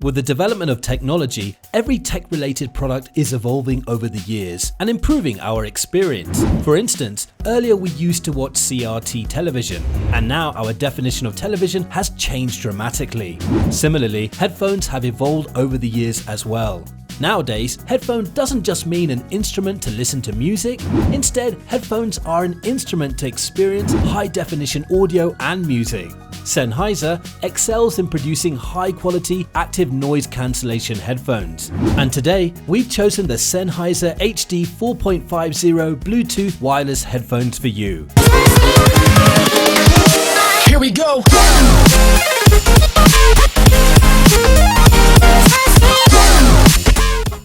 With the development of technology, every tech-related product is evolving over the years and improving our experience. For instance, earlier we used to watch CRT television, and now our definition of television has changed dramatically. Similarly, headphones have evolved over the years as well. Nowadays, headphone doesn't just mean an instrument to listen to music. Instead, headphones are an instrument to experience high-definition audio and music. Sennheiser excels in producing high-quality active noise cancellation headphones. And today, we've chosen the Sennheiser HD 4.50 Bluetooth wireless headphones for you. Here we go!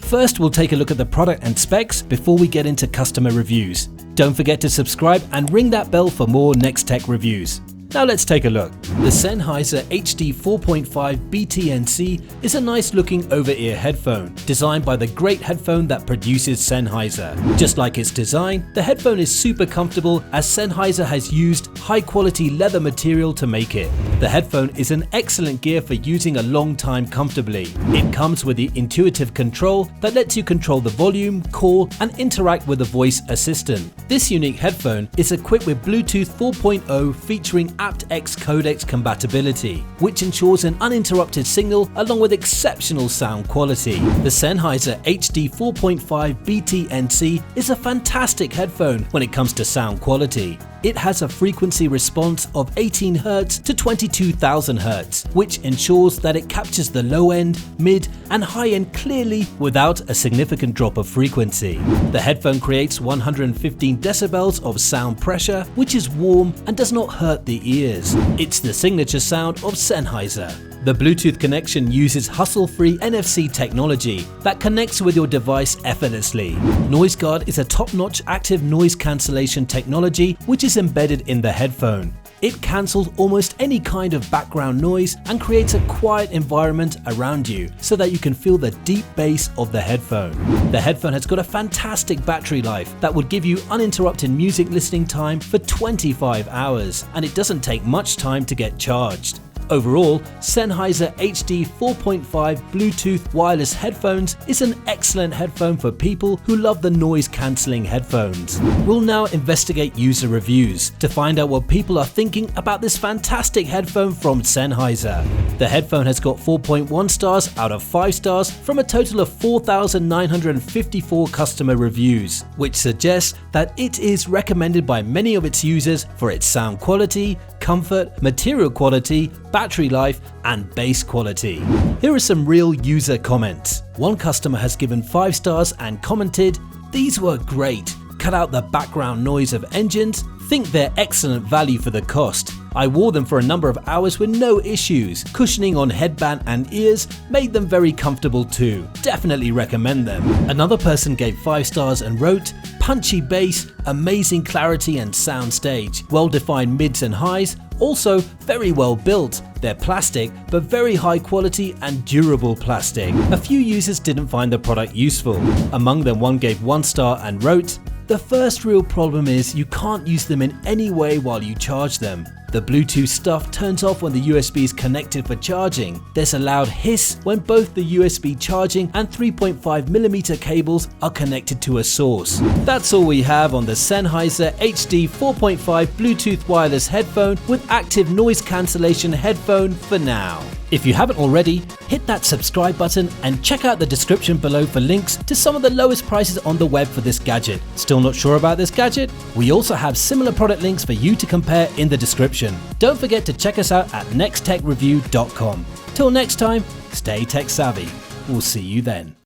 First, we'll take a look at the product and specs before we get into customer reviews. Don't forget to subscribe and ring that bell for more next tech reviews. Now let's take a look. The Sennheiser HD 4.5 BTNC is a nice looking over-ear headphone designed by the great headphone that produces Sennheiser. Just like its design, the headphone is super comfortable as Sennheiser has used high quality leather material to make it. The headphone is an excellent gear for using a long time comfortably. It comes with the intuitive control that lets you control the volume, call, and interact with a voice assistant. This unique headphone is equipped with Bluetooth 4.0 featuring aptX codec compatibility, which ensures an uninterrupted signal along with exceptional sound quality. The Sennheiser HD 4.5 BTNC is a fantastic headphone when it comes to sound quality. It has a frequency response of 18 Hz to 22,000 Hz, which ensures that it captures the low end, mid, and high end clearly without a significant drop of frequency. The headphone creates 115 decibels of sound pressure, which is warm and does not hurt the ears. It's the signature sound of Sennheiser. The Bluetooth connection uses hassle-free NFC technology that connects with your device effortlessly. NoiseGuard is a top-notch active noise cancellation technology which is embedded in the headphone. It cancels almost any kind of background noise and creates a quiet environment around you so that you can feel the deep bass of the headphone. The headphone has got a fantastic battery life that would give you uninterrupted music listening time for 25 hours, and it doesn't take much time to get charged. Overall, Sennheiser HD 4.5 Bluetooth wireless headphones is an excellent headphone for people who love the noise-cancelling headphones. We'll now investigate user reviews to find out what people are thinking about this fantastic headphone from Sennheiser. The headphone has got 4.1 stars out of 5 stars from a total of 4,954 customer reviews, which suggests that it is recommended by many of its users for its sound quality, comfort, material quality, battery life, and bass quality. Here are some real user comments. One customer has given 5 stars and commented, "These were great. Cut out the background noise of engines. Think they're excellent value for the cost. I wore them for a number of hours with no issues. Cushioning on headband and ears made them very comfortable too. Definitely recommend them." Another person gave 5 stars and wrote, "Punchy bass, amazing clarity and sound stage, well-defined mids and highs, also very well built. They're plastic, but very high quality and durable plastic." A few users didn't find the product useful. Among them, one gave 1 star and wrote, "The first real problem is you can't use them in any way while you charge them. The Bluetooth stuff turns off when the USB is connected for charging. There's a loud hiss when both the USB charging and 3.5mm cables are connected to a source." That's all we have on the Sennheiser HD 4.5 Bluetooth wireless headphone with active noise cancellation headphone for now. If you haven't already, hit that subscribe button and check out the description below for links to some of the lowest prices on the web for this gadget. Still not sure about this gadget? We also have similar product links for you to compare in the description. Don't forget to check us out at nexttechreview.com. Till next time, stay tech savvy. We'll see you then.